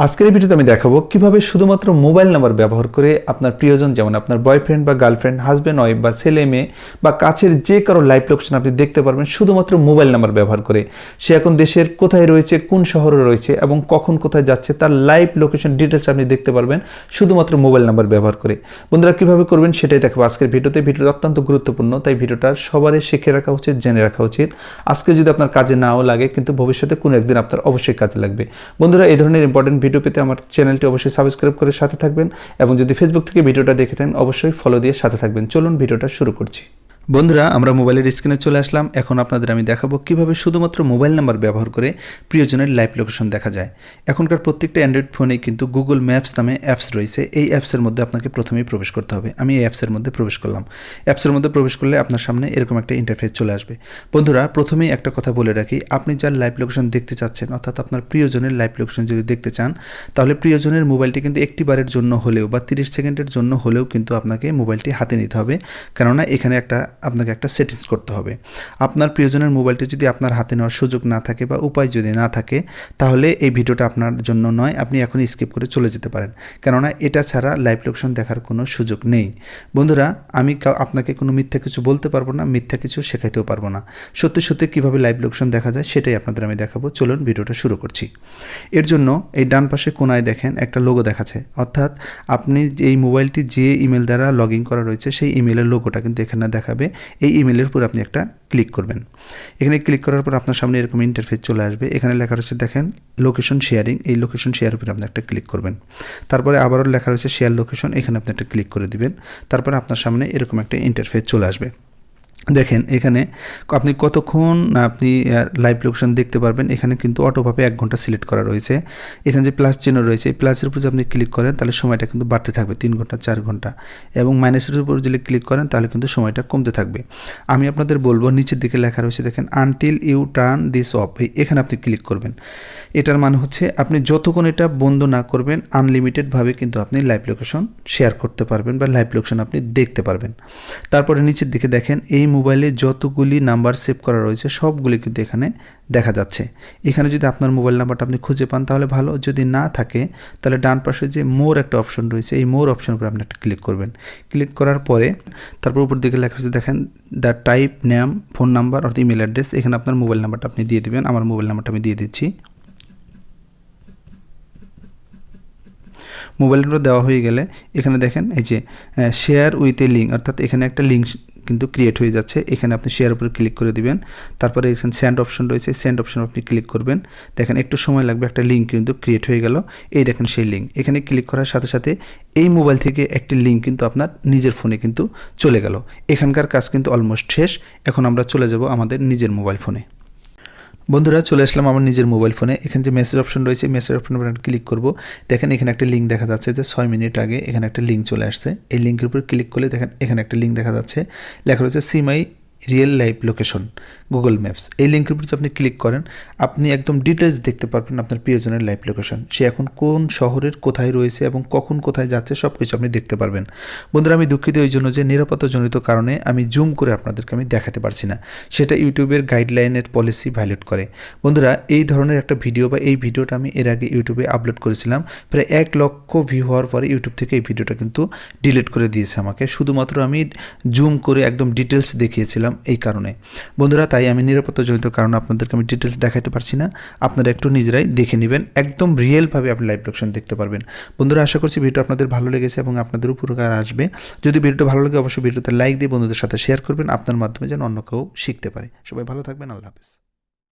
আজকের এই ভিডিওতে আমি দেখাবো কিভাবে শুধুমাত্র মোবাইল নাম্বার ব্যবহার করে আপনার প্রিয়জন যেমন আপনার বয়ফ্রেন্ড বা গার্লফ্রেন্ড, হাজব্যান্ড ওয়াইফ বা ছেলে মেয়ে বা কাছের যে কারো লাইভ লোকেশন আপনি দেখতে পারবেন শুধুমাত্র মোবাইল নাম্বার ব্যবহার করে। সে এখন দেশের কোথায় রয়েছে, কোন শহরে রয়েছে এবং কখন কোথায় যাচ্ছে তার লাইভ লোকেশন ডিটেলস আপনি দেখতে পারবেন শুধুমাত্র মোবাইল নাম্বার ব্যবহার করে। বন্ধুরা কিভাবে করবেন সেটাই দেখাবো আজকের ভিডিওতে। ভিডিওটা অত্যন্ত গুরুত্বপূর্ণ, তাই ভিডিওটা সবারই শিখে রাখা উচিত, জেনে রাখা উচিত। আজকে যদি আপনার কাজে নাও লাগে কিন্তু ভবিষ্যতে কোনো একদিন আপনার অবশ্যই কাজে লাগবে। বন্ধুরা এই ধরনের ইম্পর্টেন্ট ভিডিও পেতে আমার চ্যানেলটি অবশ্যই সাবস্ক্রাইব করে সাথে থাকবেন এবং যদি ফেসবুক থেকে ভিডিওটা দেখে থাকেন অবশ্যই ফলো দিয়ে সাথে থাকবেন। চলুন ভিডিওটা শুরু করছি। বন্ধুরা আমরা মোবাইলের স্ক্রিনে চলে আসলাম। এখন আপনাদের আমি দেখাবো কিভাবে শুধুমাত্র মোবাইল নাম্বার ব্যবহার করে প্রিয়জনের লাইভ লোকেশন দেখা যায়। এখনকার প্রত্যেকটা অ্যান্ড্রয়েড ফোনেই কিন্তু গুগল ম্যাপস নামে অ্যাপস রয়েছে। এই অ্যাপসের মধ্যে আপনাকে প্রথমেই প্রবেশ করতে হবে। আমি এই অ্যাপসের মধ্যে প্রবেশ করলাম। অ্যাপসের মধ্যে প্রবেশ করলে আপনার সামনে এরকম একটা ইন্টারফেস চলে আসবে। বন্ধুরা প্রথমেই একটা কথা বলে রাখি, আপনি যার লাইভ লোকেশন দেখতে চাচ্ছেন অর্থাৎ আপনার প্রিয়জনের লাইভ লোকেশন যদি দেখতে চান তাহলে প্রিয়জনের মোবাইলটি কিন্তু একটি বারের জন্য হলেও বা 30 সেকেন্ডের জন্য হলেও কিন্তু আপনাকে মোবাইলটি হাতে নিতে হবে, কেননা এখানে আপনাকে একটা সেটিংস করতে হবে। আপনার প্রিয়জনের মোবাইলটি যদি আপনার হাতে নেওয়ার সুযোগ না থাকে বা উপায় যদি না থাকে তাহলে এই ভিডিওটা আপনার জন্য নয়, আপনি এখনই স্কিপ করে চলে যেতে পারেন, কেননা এটা ছাড়া লাইভ লোকেশন দেখার কোনো সুযোগ নেই। বন্ধুরা আমি আপনাকে কোনো মিথ্যা কিছু বলতে পারবো না, মিথ্যা কিছু শেখাইতেও পারবো না। সত্যি সত্যি কীভাবে লাইভ লোকেশন দেখা যায় সেটাই আপনাদের আমি দেখাবো। চলুন ভিডিওটা শুরু করছি। এর জন্য এই ডান পাশে কোনায় দেখেন একটা লোগো দেখাচ্ছে, অর্থাৎ আপনি এই মোবাইলটি যে ইমেল দ্বারা লগ ইন করা রয়েছে সেই ইমেলের লোগোটা কিন্তু এখানে দেখাবে। এই ইমেলের উপর আপনি একটা ক্লিক করবেন। এখানে ক্লিক করার পর আপনার সামনে এরকম ইন্টারফেস চলে আসবে। এখানে লেখা রয়েছে দেখেন লোকেশন শেয়ারিং, এই লোকেশন শেয়ারের উপরে আপনি একটা ক্লিক করবেন। তারপরে আবারও লেখা রয়েছে শেয়ার লোকেশন, এখানে আপনি একটা ক্লিক করে দিবেন। তারপরে আপনার সামনে এরকম একটা ইন্টারফেস চলে আসবে। দেখেন এখানে আপনি কতক্ষণ আপনি লাইভ লোকেশন দেখতে পারবেন। এখানে কিন্তু অটোভাবে 1 ঘন্টা সিলেক্ট করা রয়েছে। এখানে যে প্লাস চিহ্ন রয়েছে এই প্লাসের উপর যদি আপনি ক্লিক করেন তাহলে সময়টা কিন্তু বাড়তে থাকবে 3 ঘন্টা 4 ঘন্টা, এবং মাইনাসের উপর যদি ক্লিক করেন তাহলে কিন্তু সময়টা কমতে থাকবে। আমি আপনাদের বলবো নিচের দিকে লেখা রয়েছে দেখেন until you turn this off, এখানে আপনি ক্লিক করবেন। এটার মানে হচ্ছে আপনি যতক্ষণ এটা বন্ধ না করবেন আনলিমিটেডভাবে কিন্তু আপনি লাইভ লোকেশন শেয়ার করতে পারবেন বা লাইভ লোকেশন আপনি দেখতে পারবেন। তারপরে নিচের দিকে দেখেন এই মোবাইলে যতগুলি নাম্বার সেভ করা রয়েছে সবগুলি কিন্তু এখানে দেখা যাচ্ছে। এখানে যদি আপনার মোবাইল নাম্বারটা আপনি খুঁজে পান তাহলে ভালো, যদি না থাকে তাহলে ডান পাশে যে মোর একটা অপশন রয়েছে এই মোর অপশন উপরে আপনি একটা ক্লিক করবেন। ক্লিক করার পরে তারপর উপর দিকে লেখা হচ্ছে দেখেন the type name phone number অর্থাৎ ইমেল অ্যাড্রেস, এখানে আপনার মোবাইল নাম্বারটা আপনি দিয়ে দেবেন। আমার মোবাইল নাম্বারটা আমি দিয়ে দিচ্ছি। মোবাইল নাম্বার দেওয়া হয়ে গেলে এখানে দেখেন এই যে শেয়ার উইথ এ লিঙ্ক, অর্থাৎ এখানে একটা লিঙ্ক কিন্তু ক্রিয়েট হয়ে যাচ্ছে। এখানে আপনি শেয়ার উপরে ক্লিক করে দিবেন। তারপরে এখানে সেন্ড অপশন রয়েছে, সেন্ড অপশন আপনি ক্লিক করবেন। দেখেন একটু সময় লাগবে, একটা লিঙ্ক কিন্তু ক্রিয়েট হয়ে গেল। এই দেখেন সেই লিঙ্ক, এখানে ক্লিক করার সাথে সাথে এই মোবাইল থেকে একটি লিঙ্ক কিন্তু আপনার নিজের ফোনে কিন্তু চলে গেল। এখানকার কাজ কিন্তু অলমোস্ট শেষ। এখন আমরা চলে যাব আমাদের নিজের মোবাইল ফোনে। বন্ধুরা চলে আসলাম আমার নিজের মোবাইল ফোনে। এখানে যে মেসেজ অপশন রয়েছে মেসেজ অপশনের উপর ক্লিক করব। দেখেন এখানে একটা লিঙ্ক দেখা যাচ্ছে যে 6 মিনিট আগে এখানে একটা লিঙ্ক চলে আসছে। এই লিঙ্কের উপর ক্লিক করলে দেখেন এখানে একটা লিঙ্ক দেখা যাচ্ছে, লেখা রয়েছে see my real live location Google Maps. এই লিঙ্কের উপর আপনি ক্লিক করেন আপনি একদম ডিটেলস দেখতে পারবেন আপনার প্রিয়জনের লাইভ লোকেশন, সে এখন কোন শহরের কোথায় রয়েছে এবং কখন কোথায় যাচ্ছে সব কিছু আপনি দেখতে পারবেন। বন্ধুরা আমি দুঃখিত এই জন্য যে নিরাপত্তাজনিত কারণে আমি জুম করে আপনাদেরকে আমি দেখাতে পারছি না, সেটা ইউটিউবের গাইডলাইনের পলিসি ভায়োলেট করে। বন্ধুরা এই ধরনের একটা ভিডিও বা এই ভিডিওটা আমি এর আগে ইউটিউবে আপলোড করেছিলাম, প্রায় 1 লক্ষ ভিউ হওয়ার পরে ইউটিউব থেকে এই ভিডিওটা কিন্তু ডিলিট করে দিয়েছে আমাকে, শুধুমাত্র আমি জুম করে একদম ডিটেলস দেখিয়েছিলাম এই কারণে। বন্ধুরা তাই আমি নিরাপত্তাজনিত কারণে আপনাদেরকে আমি ডিটেলস দেখাতে পারছি না, আপনারা একটু নিজেরাই দেখে নেবেন, একদম রিয়েলভাবে আপনি লাইভ লোকেশন দেখতে পারবেন। বন্ধুরা আশা করছি ভিডিও আপনাদের ভালো লেগেছে এবং আপনাদের উপকার আসবে। যদি ভিডিওটা ভালো লাগে অবশ্যই ভিডিওতে লাইক দিয়ে বন্ধুদের সাথে শেয়ার করবেন, আপনার মাধ্যমে যেন অন্য কেউ শিখতে পারে। সবাই ভালো থাকবেন, আল্লাহ হাফেজ।